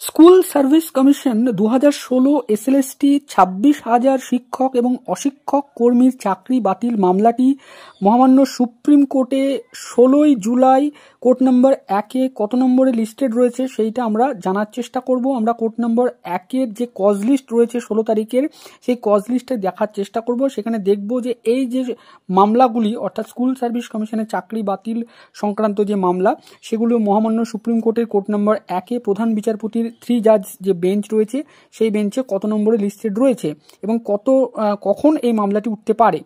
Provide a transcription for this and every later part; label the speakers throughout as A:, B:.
A: School service commission 2016 SLST 26,000 শিক্ষক এবং অশিক্ষক কর্মীর চাকরি বাতিল মামলাটি মহামান্য সুপ্রিম কোর্টে 16 জুলাই কোর্ট নম্বর 1-এ কত নম্বরে লিস্টেড রয়েছে সেইটা আমরা জানার চেষ্টা করব। আমরা কোর্ট নম্বর 1-এর যে কজ লিস্ট রয়েছে 16 তারিখের সেই কজ লিস্টে দেখার চেষ্টা করব। সেখানে দেখব যে এই যে মামলাগুলি অর্থাৎ স্কুল সার্ভিস কমিশনের চাকরি বাতিল সংক্রান্ত যে মামলা সেগুলো মহামান্য সুপ্রিম কোর্টের কোর্ট নম্বর 1-এ প্রধান বিচারপতির 3 জাজ যে বেঞ্চ রয়েছে সেই বেঞ্চে কত নম্বরে লিস্টেড রয়েছে এবং কখন এই মামলাটি উঠতে পারে।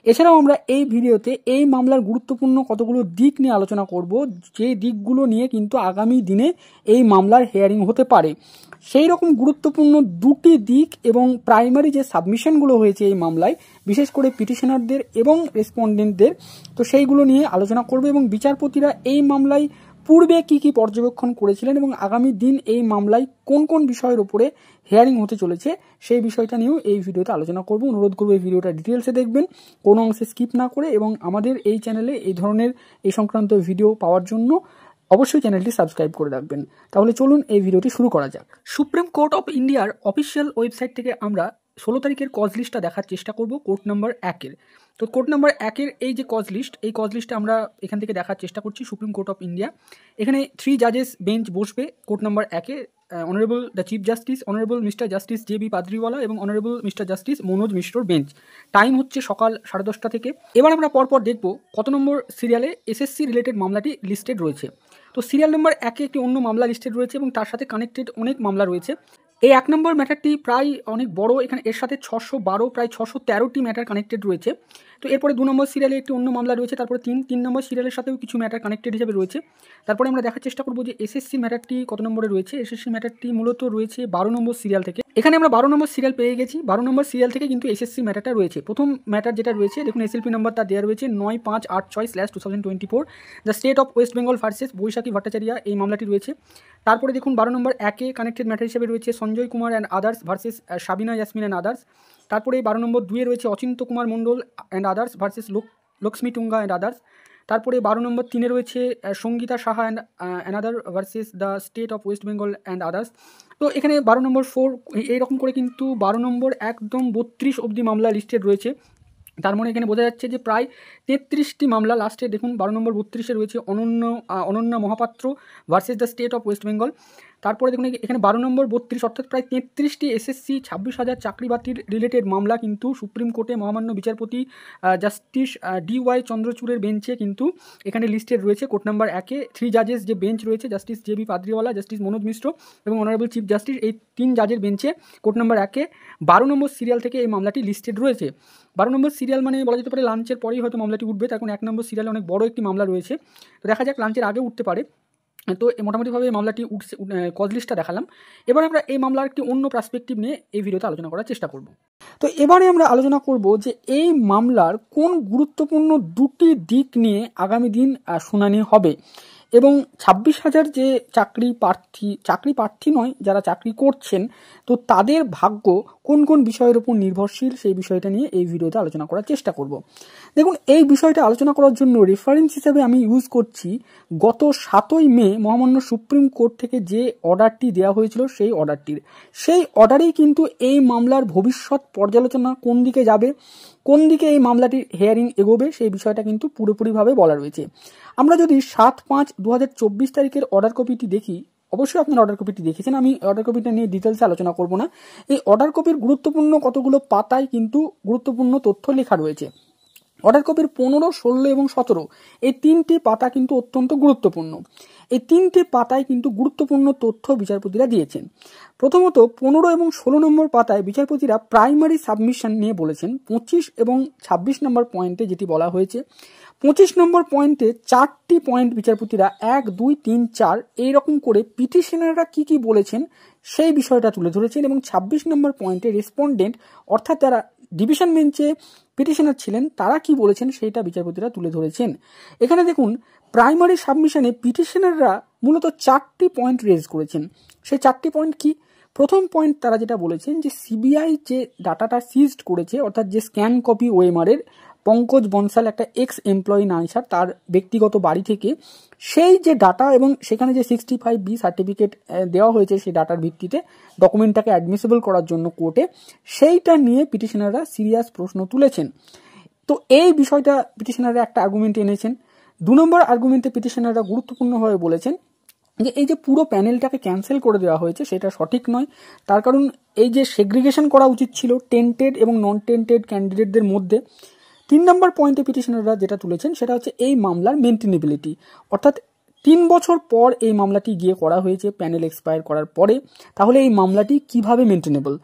A: এছাড়াও আমরা এই ভিডিওতে এই মামলার গুরুত্বপূর্ণ কতগুলো দিক নিয়ে আলোচনা করব, যে দিকগুলো নিয়ে কিন্তু আগামী দিনে এই মামলার হিয়ারিং হতে পারে। সেই রকম গুরুত্বপূর্ণ দুটি দিক এবং প্রাইমারি যে সাবমিশনগুলো হয়েছে এই মামলায়, বিশেষ করে পিটিশনারদের এবং রেসপন্ডেন্টদের, তো সেইগুলো নিয়ে আলোচনা করব এবং বিচারপতিরা এই মামলায় পূর্বে কি কি পর্যবেক্ষণ করেছিলেন এবং আগামী দিন এই মামলায় কোন কোন বিষয়ের উপরে হিয়ারিং হতে চলেছে সেই বিষয়টা নিয়েও এই ভিডিওতে আলোচনা করব। অনুরোধ করব এই ভিডিওটা ডিটেলসে দেখবেন, কোনো অংশে স্কিপ না করে, এবং আমাদের এই চ্যানেলে এই ধরনের এই সংক্রান্ত ভিডিও পাওয়ার জন্য অবশ্যই চ্যানেলটি সাবস্ক্রাইব করে রাখবেন। তাহলে চলুন এই ভিডিওটি শুরু করা যাক। সুপ্রিম কোর্ট অফ ইন্ডিয়ার অফিসিয়াল ওয়েবসাইট থেকে আমরা 16 তারিখের কজ লিস্টটা দেখার চেষ্টা করব কোর্ট নাম্বার 1-এর। তো কোর্ট নাম্বার 1-এর এই যে কজ লিস্ট, এই কজ লিস্টে আমরা এখান থেকে দেখার চেষ্টা করছি সুপ্রিম কোর্ট অফ ইন্ডিয়া। এখানে 3 জাজেস বেঞ্চ বসবে কোর্ট নাম্বার 1-এ, honourable the chief justice, honourable mister justice J B Pardiwala এবং অনারেবল মিস্টার জাস্টিস মনোজ মিশ্রর বেঞ্চ। টাইম হচ্ছে সকাল 10:30 থেকে। এবার আমরা পরপর দেখব কত নম্বর সিরিয়ালে এসএসসি রিলেটেড মামলাটি লিস্টেড রয়েছে। তো সিরিয়াল নম্বর 1-এ একটি অন্য মামলা লিস্টেড রয়েছে এবং তার সাথে কানেক্টেড অনেক মামলা রয়েছে। এই 1 নম্বর ম্যাটারটি প্রায় অনেক বড়, এখানে এর সাথে 612 প্রায় 613টি ম্যাটার কানেক্টেড রয়েছে। তো এরপরে 2 নম্বর সিরিয়ালে একটি অন্য মামলা রয়েছে, তারপরে 3 নম্বর সিরিয়ালের সাথেও কিছু ম্যাটার কানেক্টেড হিসেবে রয়েছে। তারপরে আমরা দেখার চেষ্টা করব যে এসএসসি ম্যাটারটি কত নম্বরে রয়েছে। এসএসসি ম্যাটারটি মূলত রয়েছে 12 নম্বর সিরিয়াল থেকে। এখানে আমরা 12 নম্বর সিরিয়াল পেয়ে গেছি। 12 নম্বর সিরিয়াল থেকে কিন্তু এসএসসি ম্যাটারটা রয়েছে। প্রথম ম্যাটার যেটা রয়েছে দেখুন, এসএলপি নাম্বার তার দেওয়া রয়েছে 9586/2024, the state of West Bengal versus Baishakhi Bhattacharya, এই মামলাটি রয়েছে। তারপরে দেখুন 12 নম্বর 1-এ কানেক্টেড ম্যাটার হিসেবে রয়েছে Sanjay Kumar and others versus Sabina Yasmin and others. তারপরে 12 নম্বর 2-এ রয়েছে Achinta Kumar Mondal and others versus Lakshmi Tunga and others. তারপরে 12 নম্বর 3-এ রয়েছে Sangita Saha and another versus the state of West Bengal and others. তো এখানে 12 নম্বর 4 এইরকম করে কিন্তু 12 নম্বর একদম 32 অবধি মামলা লিস্টেড রয়েছে। তার মানে এখানে বোঝা যাচ্ছে যে প্রায় 33টি মামলা। লাস্টে দেখুন 12 নম্বর 32-এ রয়েছে Ananya Mohapatra versus the state of West Bengal. তারপরে দেখুন এখানে 12 নম্বর 32 অর্থাৎ প্রায় 33টি এসএসসি 26,000 চাকরি বাতিল রিলেটেড মামলা কিন্তু সুপ্রিম কোর্টে মহামান্য বিচারপতি জাস্টিস DY চন্দ্রচূড়ের বেঞ্চে কিন্তু এখানে লিস্টেড রয়েছে কোর্ট নাম্বার 1-এ। 3 জাজেস যে বেঞ্চ রয়েছে, justice J B Pardiwala, justice Manoj Mishra এবং অনারেবল চিফ জাস্টিস, এই 3 জাজের বেঞ্চে কোর্ট নাম্বার 1-এ 12 নম্বর সিরিয়াল থেকে এই মামলাটি লিস্টেড রয়েছে। 12 নম্বর সিরিয়াল মানে বলা যেতে পারে লাঞ্চের পরেই হয়তো মামলাটি উঠবে, তার কারণ 1 নম্বর সিরিয়ালে অনেক বড় একটি মামলা রয়েছে। তো দেখা যাক, লাঞ্চের আগে উঠতে পারে। তো মোটামুটিভাবে মামলাটি উঠছে, কজ লিস্টটা দেখালাম। এবার আমরা এই মামলার একটি অন্য পার্সপেক্টিভ নিয়ে এই ভিডিওতে আলোচনা করার চেষ্টা করব। তো এবারে আমরা আলোচনা করব যে এই মামলার কোন গুরুত্বপূর্ণ দুটি দিক নিয়ে আগামী দিন শুনানি হবে এবং 26,000 যে চাকরি প্রার্থী নয়, যারা চাকরি করছেন, তো তাদের ভাগ্য কোন কোন বিষয়ের উপর নির্ভরশীল সেই বিষয়টা নিয়ে এই ভিডিওতে আলোচনা করার চেষ্টা করব। দেখুন, এই বিষয়টা আলোচনা করার জন্য রেফারেন্স হিসেবে আমি ইউজ করছি গত 7ই মে মহামান্য সুপ্রিম কোর্ট থেকে যে অর্ডারটি দেওয়া হয়েছিল সেই অর্ডারেই কিন্তু এই মামলার ভবিষ্যৎ পর্যালোচনা কোন দিকে যাবে, কোন দিকে এই মামলাটির হিয়ারিং এগোবে সেই বিষয়টা কিন্তু পুরোপুরিভাবে বলা রয়েছে। আমরা যদি 7/5/2024 তারিখের অর্ডার কপিটি দেখি, অবশ্যই আপনারা অর্ডার কপিটি দেখেছেন, আমি অর্ডার কপিটা নিয়ে ডিটেলসে আলোচনা করব না। এই অর্ডার কপির গুরুত্বপূর্ণ কতগুলো পাতায় কিন্তু গুরুত্বপূর্ণ তথ্য লেখা রয়েছে। অর্ডার কপির 15, 16 এবং 17 এই 3টি পাতা কিন্তু অত্যন্ত গুরুত্বপূর্ণ। এই 3টি পাতায় কিন্তু গুরুত্বপূর্ণ তথ্য বিচারপতিরা দিয়েছেন। প্রথমত 15 এবং 16 নম্বর পাতায় বিচারপতিরা প্রাইমারি সাবমিশন নিয়ে বলেছেন। 25 এবং 26 নম্বর পয়েন্টে যেটি বলা হয়েছে, 25 নম্বর পয়েন্টে 4টি পয়েন্ট বিচারপতিরা 1, 2, 3, 4 এইরকম করে পিটিশনাররা কি কি বলেছেন সেই বিষয়টা তুলে ধরেছেন এবং 26 নম্বর পয়েন্টে রেসপন্ডেন্ট অর্থাৎ যারা ডিভিশন বেঞ্চে পিটিশনার ছিলেন তারা কি বলেছেন সেইটা বিচারপতিরা তুলে ধরেছেন। এখানে দেখুন, প্রাইমারি সাবমিশনে পিটিশনাররা মূলত 4টি পয়েন্ট রেজ করেছেন। সেই 4টি পয়েন্ট কি? প্রথম পয়েন্ট তারা যেটা বলেছেন যে সিবিআই যে ডাটাটা সিজড করেছে, অর্থাৎ যে স্ক্যান কপি ওএমআর এর পঙ্কজ বনসাল, একটা এক্স এমপ্লয়ি নাইসার, তার ব্যক্তিগত বাড়ি থেকে সেই যে ডাটা এবং সেখানে যে 65B সার্টিফিকেট দেওয়া হয়েছে সেই ডাটার ভিত্তিতে ডকুমেন্টটাকে অ্যাডমিসিবল করার জন্য কোর্টে, সেইটা নিয়ে পিটিশনাররা সিরিয়াস প্রশ্ন তুলেছেন। তো এই বিষয়টা পিটিশনাররা একটা আর্গুমেন্ট এনেছেন। 2 নম্বর আর্গুমেন্টে পিটিশনাররা গুরুত্বপূর্ণভাবে বলেছেন যে এই যে পুরো প্যানেলটাকে ক্যান্সেল করে দেওয়া হয়েছে সেটা সঠিক নয়। তার কারণ এই যে সেগ্রিগেশন করা উচিত ছিল টেন্টেড এবং নন টেন্টেড ক্যান্ডিডেটদের মধ্যে। 3 নম্বর পয়েন্টে পিটিশনাররা যেটা তুলেছেন সেটা হচ্ছে এই মামলার মেনটেনেবিলিটি, অর্থাৎ 3 বছর পর এই মামলাটি গিয়ে করা হয়েছে প্যানেল এক্সপায়ার করার পরে, তাহলে এই মামলাটি কিভাবে মেনটেনেবল।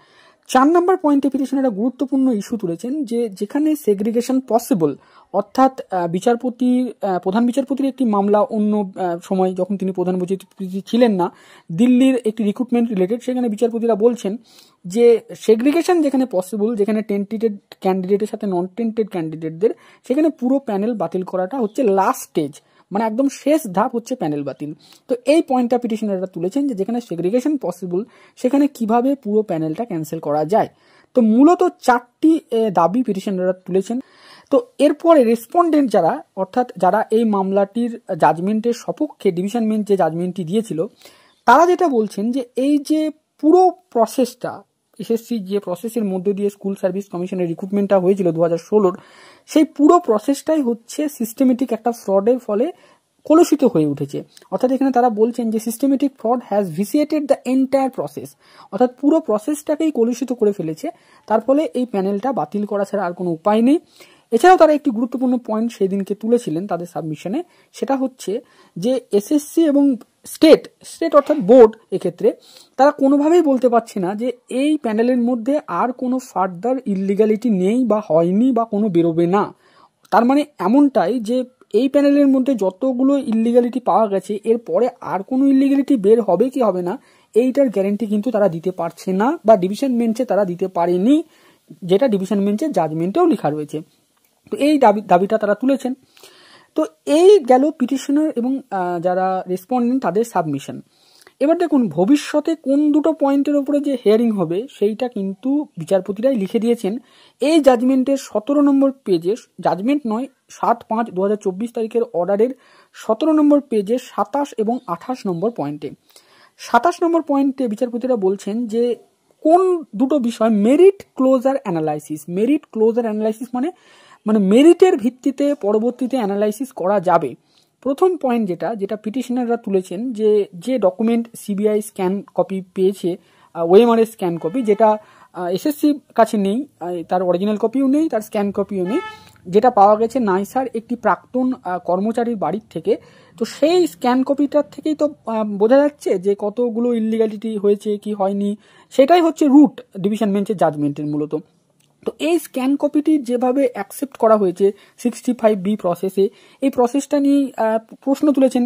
A: 4 নম্বর পয়েন্টে পিটিশনাররা গুরুত্বপূর্ণ ইস্যু তুলেছেন যে যেখানে সেগ্রিগেশন পসিবল, অর্থাৎ প্রধান বিচারপতির একটি মামলা অন্য সময় যখন তিনি প্রধান বিচারপতি ছিলেন না, দিল্লির একটি রিক্রুটমেন্ট রিলেটেড, সেখানে বিচারপতিরা বলছেন যে সেগ্রিগেশন যেখানে পসিবল, যেখানে টেন্টেড ক্যান্ডিডেটের সাথে নন টেন্টেড ক্যান্ডিডেটদের, সেখানে পুরো প্যানেল বাতিল করাটা হচ্ছে লাস্ট স্টেজ, মানে একদম শেষ ধাপ হচ্ছে প্যানেল বাতিল। তো এই পয়েন্টটা পিটিশনাররা তুলেছেন যে যেখানে সেগ্রিগেশন পসিবল সেখানে কিভাবে পুরো প্যানেলটা ক্যান্সেল করা যায়। তো মূলত 4টি দাবি পিটিশনাররা তুলেছেন। তো এরপরে রেসপন্ডেন্ট যারা, অর্থাৎ যারা এই মামলাটির জাজমেন্টের সপক্ষে ডিভিশন বেঞ্চ যে জাজমেন্টটি দিয়েছিল, তারা যেটা বলছেন যে এই যে পুরো প্রসেসটা, এসএসসি যে প্রসেসের মধ্য দিয়ে স্কুল সার্ভিস কমিশনের রিক্রুটমেন্টটা হয়েছিল 2016, সেই পুরো প্রসেসটাই হচ্ছে সিস্টেমেটিক একটা ফ্রডের ফলে কলুষিত হয়ে উঠেছে। অর্থাৎ এখানে তারা বলছেন যে systematic fraud has vitiated the entire process, অর্থাৎ পুরো প্রসেসটাকেই কলুষিত করে ফেলেছে, তার ফলে এই প্যানেলটা বাতিল করা ছাড়া আর কোনো উপায় নেই। এছাড়াও তারা একটি গুরুত্বপূর্ণ পয়েন্ট সেই দিনকে তুলেছিলেন তাদের সাবমিশনে, সেটা হচ্ছে যে এসএসসি এবং স্টেট অর্থাৎ বোর্ড এক্ষেত্রে তারা কোনোভাবেই বলতে পারছে না যে এই প্যানেলের মধ্যে আর কোনো ফার্দার ইললিগালিটি নেই বা হয়নি বা কোনো বেরোবে না। তার মানে এমনটাই যে এই প্যানেলের মধ্যে যতগুলো ইললিগালিটি পাওয়া গেছে এরপরে আর কোনো ইললিগালিটি বের হবে কি হবে না এইটার গ্যারেন্টি কিন্তু তারা দিতে পারছে না, বা ডিভিশন বেঞ্চে তারা দিতে পারেনি, যেটা ডিভিশন বেঞ্চের জাজমেন্টেও লেখা রয়েছে। তো এই দাবিটা তারা তুলেছেন। তো এই গেল পিটিশনার এবং যারা রেসপন্ডেন্ট তাদের সাবমিশন। এবার দেখুন ভবিষ্যতে কোন দুটো পয়েন্টের উপরে যে হিয়ারিং হবে সেইটা কিন্তু বিচারপতিরাই লিখে দিয়েছেন এই জাজমেন্টের 17 নম্বর পেজে, জাজমেন্ট নয় 7/5/2024 তারিখের অর্ডারের 17 নম্বর পেজে 27 এবং 28 নম্বর পয়েন্টে। 27 নম্বর পয়েন্টে বিচারপতিরা বলছেন যে কোন দুটো বিষয় merit closure analysis, merit closure analysis মানে মেরিটের ভিত্তিতে পরবর্তীতে অ্যানালাইসিস করা যাবে। প্রথম পয়েন্ট যেটা পিটিশনাররা তুলেছেন যে ডকুমেন্ট সিবিআই স্ক্যান কপি পেয়েছে, ওএমআর স্ক্যান কপি, যেটা এসএসসি কাছে নেই, তার অরিজিনাল কপিও নেই, তার স্ক্যান কপিও নেই, যেটা পাওয়া গেছে নাইসার একটি প্রাক্তন কর্মচারীর বাড়ির থেকে। তো সেই স্ক্যান কপিটার থেকেই তো বোঝা যাচ্ছে যে কতগুলো ইললিগালিটি হয়েছে কি হয়নি, সেটাই হচ্ছে রুট ডিভিশন বেঞ্চের জাজমেন্টের মূলত। তো এই স্ক্যান কপিটি যেভাবে অ্যাকসেপ্ট করা হয়েছে 65B প্রসেসে, এই প্রসেসটা নিয়ে প্রশ্ন তুলেছেন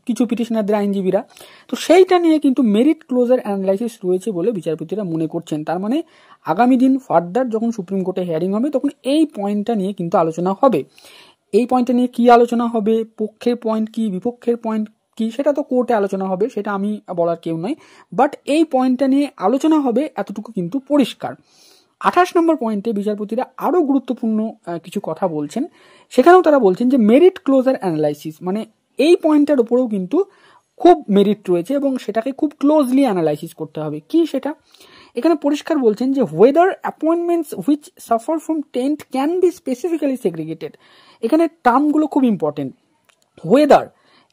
A: কিছু পিটিশনারদের আইনজীবীরা। তো সেইটা নিয়ে কিন্তু মেরিট ক্লোজার অ্যানালাইসিস রয়েছে বলে বিচারপতিরা মনে করছেন। তার মানে আগামী দিন ফার্দার যখন সুপ্রিম কোর্টে হিয়ারিং হবে তখন এই পয়েন্টটা নিয়ে কিন্তু আলোচনা হবে। এই পয়েন্টটা নিয়ে কি আলোচনা হবে, পক্ষের পয়েন্ট কি বিপক্ষের পয়েন্ট কি, সেটা তো কোর্টে আলোচনা হবে, সেটা আমি বলার কেউ নয়, বাট এই পয়েন্টটা নিয়ে আলোচনা হবে এতটুকু কিন্তু পরিষ্কার। 28 নম্বর পয়েন্টে বিচারপতিরা আরো গুরুত্বপূর্ণ কিছু কথা বলছেন। সেখানেও তারা বলছেন যে মেরিট ক্লোজার অ্যানালাইসিস, মানে এই পয়েন্টটার উপরেও কিন্তু খুব মেরিট রয়েছে এবং সেটাকে খুব ক্লোজলি অ্যানালাইসিস করতে হবে। কি সেটা এখানে পরিষ্কার বলছেন যে whether appointments which suffer from taint can be specifically segregated। এখানে টার্মগুলো খুব important. whether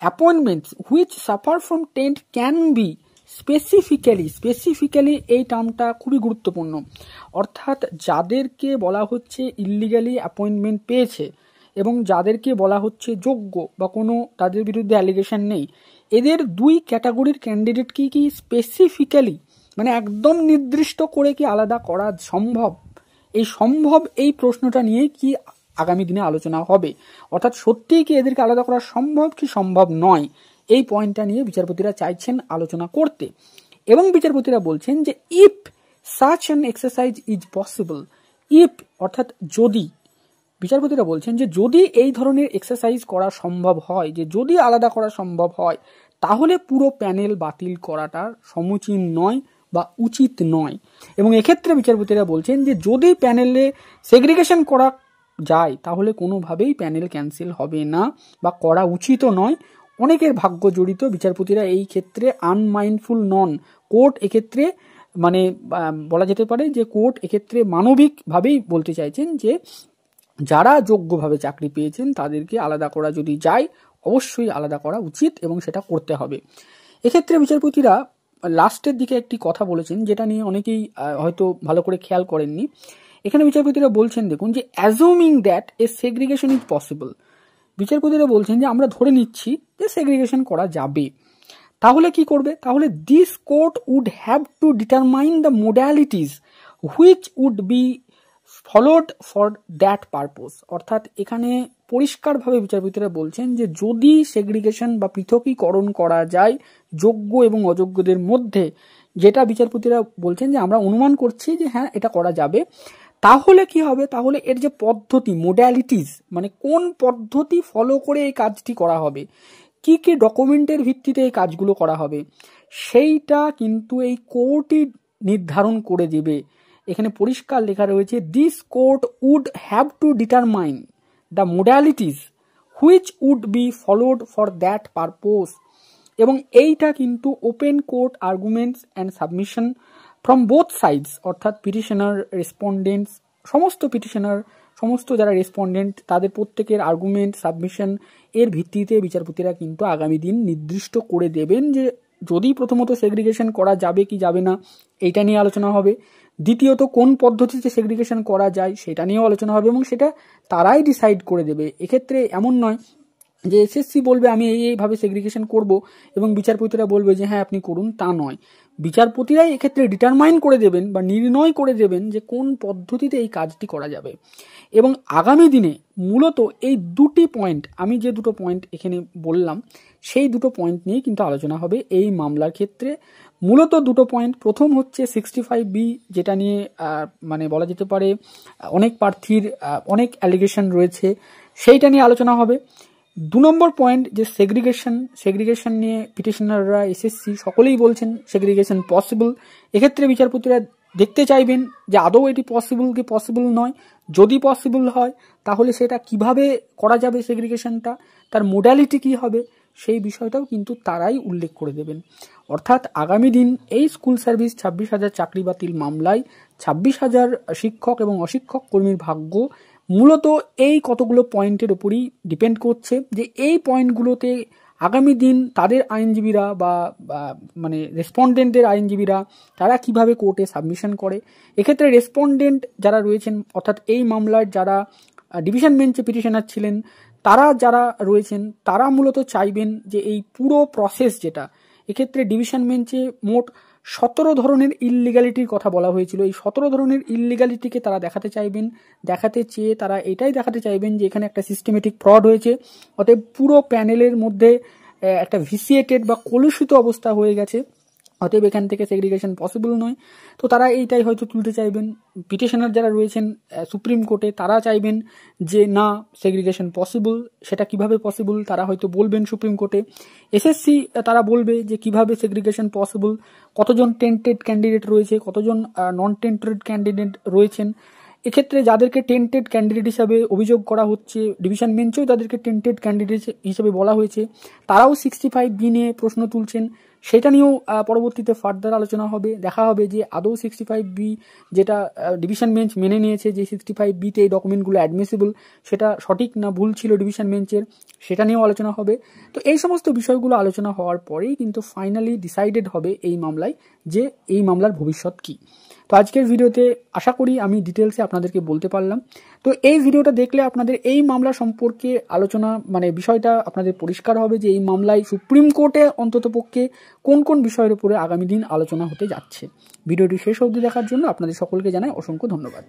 A: appointments which suffer from taint can be specifically এই টার্মটা খুবই গুরুত্বপূর্ণ। অর্থাৎ যাদেরকে বলা হচ্ছে ইললিগালি অ্যাপয়েন্টমেন্ট পেয়েছে এবং যাদেরকে বলা হচ্ছে যোগ্য বা কোনো তাদের বিরুদ্ধে অ্যালিগেশন নেই, এদের দুই ক্যাটাগরির ক্যান্ডিডেট কি স্পেসিফিক্যালি মানে একদম নির্দিষ্ট করে কি আলাদা করা সম্ভব, এই প্রশ্নটা নিয়ে কি আগামী দিনে আলোচনা হবে। অর্থাৎ সত্যিই কি এদেরকে আলাদা করা সম্ভব কি সম্ভব নয়, এই পয়েন্টটা নিয়ে বিচারপতিরা চাইছেন আলোচনা করতে। এবং বিচারপতিরা বলছেন যে if such an exercise is possible, if অর্থাৎ যদি, বিচারপতিরা বলছেন যে যদি এই ধরনের এক্সারসাইজ করা সম্ভব হয়, যে যদি আলাদা করা সম্ভব হয়, তাহলে পুরো প্যানেল বাতিল করাটা সমীচীন নয় বা উচিত নয়। এবং এক্ষেত্রে বিচারপতিরা বলছেন যে যদি প্যানেলে সেগ্রিগেশন করা যায় তাহলে কোনোভাবেই প্যানেল ক্যান্সেল হবে না বা করা উচিতও নয়। অনেকের ভাগ্য জড়িত, বিচারপতিরা এই ক্ষেত্রে আনমাইন্ডফুল নন। কোর্ট এক্ষেত্রে মানে বলা যেতে পারে যে কোর্ট এক্ষেত্রে মানবিকভাবেই বলতে চাইছেন যে যারা যোগ্যভাবে চাকরি পেয়েছেন তাদেরকে আলাদা করা যদি যায় অবশ্যই আলাদা করা উচিত এবং সেটা করতে হবে। এক্ষেত্রে বিচারপতিরা লাস্টের দিকে একটি কথা বলেছেন যেটা নিয়ে অনেকেই হয়তো ভালো করে খেয়াল করেননি। এখানে বিচারপতিরা বলছেন, দেখুন, যে assuming that a segregation is possible. বিচারপতিরা বলছেন যে আমরা ধরে নিচ্ছি যে সেগ্রিগেশন করা যাবে, তাহলে কি করবে? তাহলে this court would have to determine the modalities which would be followed for that purpose. অর্থাৎ এখানে পরিষ্কারভাবে বিচারপতিরা বলছেন যে যদি সেগ্রিগেশন বা পৃথকীকরণ করা যায় যোগ্য এবং অযোগ্যদের মধ্যে, যেটা বিচারপতিরা বলছেন যে আমরা অনুমান করছি যে হ্যাঁ এটা করা যাবে, তাহলে কি হবে? তাহলে এর যে পদ্ধতি, মোডালিটিস, মানে কোন পদ্ধতি ফলো করে এই কাজটি করা হবে, কি কি ডকুমেন্টের ভিত্তিতে এই কাজগুলো করা হবে, সেইটা কিন্তু এই কোর্টই নির্ধারণ করে দেবে। এখানে পরিষ্কার লেখা রয়েছে this court would have to determine the modalities which would be followed for that purpose. এবং এইটা কিন্তু open court arguments and submission from both sides, অর্থাৎ পিটিশনার, রেসপন্ডেন্টস, সমস্ত যারা রেসপন্ডেন্ট তাদের প্রত্যেকের আর্গুমেন্ট সাবমিশন এর ভিত্তিতে বিচারপতিরা কিন্তু আগামী দিন নির্দিষ্ট করে দেবেন যে যদি প্রথমত সেগ্রিগেশন করা যাবে কি যাবে না এইটা নিয়ে আলোচনা হবে, দ্বিতীয়ত কোন পদ্ধতিতে সেগ্রিগেশন করা যায় সেটা নিয়েও আলোচনা হবে এবং সেটা তারাই ডিসাইড করে দেবে। এক্ষেত্রে এমন নয় যে এসএসসি বলবে আমি এইভাবে সেগ্রিগেশন করব এবং বিচারপতিরা বলবে যে হ্যাঁ আপনি করুন, তা নয়। বিচারপতিরাই এক্ষেত্রে ডিটারমাইন করে দেবেন বা নির্ণয় করে দেবেন যে কোন পদ্ধতিতে এই কাজটি করা যাবে। এবং আগামী দিনে মূলত এই দুটি পয়েন্ট, আমি যে দুটো পয়েন্ট এখানে বললাম সেই দুটো পয়েন্ট নিয়ে কিন্তু আলোচনা হবে এই মামলার ক্ষেত্রে। মূলত দুটো পয়েন্ট, প্রথম হচ্ছে 65B, যেটা নিয়ে মানে বলা যেতে পারে অনেক প্রার্থীর অনেক অ্যালিগেশন রয়েছে, সেইটা নিয়ে আলোচনা হবে। 2 নম্বর পয়েন্ট যে সেগ্রিগেশন নিয়ে পিটিশনাররা, এসএসসি সকলেই বলছেন সেগ্রিগেশন পসিবল। এক্ষেত্রে বিচারপতিরা দেখতে চাইবেন যে আদৌ এটি পসিবল কি পসিবল নয়, যদি পসিবল হয় তাহলে সেটা কিভাবে করা যাবে, সেগ্রিগেশনটা তার মোডালিটি কি হবে, সেই বিষয়টাও কিন্তু তারাই উল্লেখ করে দেবেন। অর্থাৎ আগামী দিন এই স্কুল সার্ভিস 26,000 চাকরি বাতিল মামলায় 26,000 শিক্ষক এবং অশিক্ষক কর্মীর ভাগ্য মূলত এই কতগুলো পয়েন্টের উপরই ডিপেন্ড করছে, যে এই পয়েন্টগুলোতে আগামী দিন তাদের আইনজীবীরা বা মানে রেসপন্ডেন্টদের আইনজীবীরা তারা কিভাবে কোর্টে সাবমিশন করে। এক্ষেত্রে রেসপন্ডেন্ট যারা রয়েছেন, অর্থাৎ এই মামলার যারা ডিভিশন বেঞ্চে পিটিশনার ছিলেন, তারা যারা রয়েছেন তারা মূলত চাইবেন যে এই পুরো প্রসেস, যেটা এক্ষেত্রে ডিভিশন বেঞ্চে মোট 17 ধরনের ইললিগ্যালিটির কথা বলা হয়েছিল, এই 17 ধরনের ইললিগ্যালিটিকে তারা দেখাতে চেয়ে তারা এটাই দেখাতে চাইবেন যে এখানে একটা সিস্টেমেটিক ফ্রড হয়েছে, অতএব পুরো প্যানেলের মধ্যে একটা ভিসিয়েটেড বা কলুষিত অবস্থা হয়ে গেছে, অতএব এখান থেকে সেগ্রিগেশন পসিবল নয়। তো তারা এইটাই হয়তো তুলতে চাইবেন। পিটিশনার যারা রয়েছেন সুপ্রিম কোর্টে তারা চাইবেন যে না সেগ্রিগেশন পসিবল, সেটা কিভাবে পসিবল তারা হয়তো বলবেন সুপ্রিম কোর্টে। এসএসসি তারা বলবে যে কিভাবে সেগ্রিগেশন পসিবল, কতজন টেন্টেড ক্যান্ডিডেট রয়েছে, কতজন নন টেন্টেড ক্যান্ডিডেট রয়েছেন। এক্ষেত্রে যাদেরকে টেন্টেড ক্যান্ডিডেট হিসাবে অভিযোগ করা হচ্ছে, ডিভিশন বেঞ্চেও তাদেরকে টেন্টেড ক্যান্ডিডেট হিসেবে বলা হয়েছে, তারাও 65B নিয়ে প্রশ্ন তুলছেন, সেটা নিয়েও পরবর্তীতে ফার্দার আলোচনা হবে। দেখা হবে যে আদৌ 65B যেটা ডিভিশন বেঞ্চ মেনে নিয়েছে যে 65Bতে এই ডকুমেন্টগুলো অ্যাডমিসিবল, সেটা সঠিক না ভুল ছিল ডিভিশন বেঞ্চের, সেটা নিয়েও আলোচনা হবে। তো এই সমস্ত বিষয়গুলো আলোচনা হওয়ার পরেই কিন্তু ফাইনালি ডিসাইডেড হবে এই মামলায় যে এই মামলার ভবিষ্যৎ কী। তো আজকের ভিডিওতে আশা করি আমি ডিটেলসে আপনাদেরকে বলতে পারলাম। তো এই ভিডিওটা দেখলে আপনাদের এই মামলা সম্পর্কে আলোচনা মানে বিষয়টা আপনাদের পরিষ্কার হবে যে এই মামলায় সুপ্রিম কোর্টে অন্ততপক্ষে কোন কোন বিষয়ের উপরে আগামী দিন আলোচনা হতে যাচ্ছে। ভিডিওটি শেষ অবধি দেখার জন্য আপনাদের সকলকে জানাই অসংখ্য ধন্যবাদ।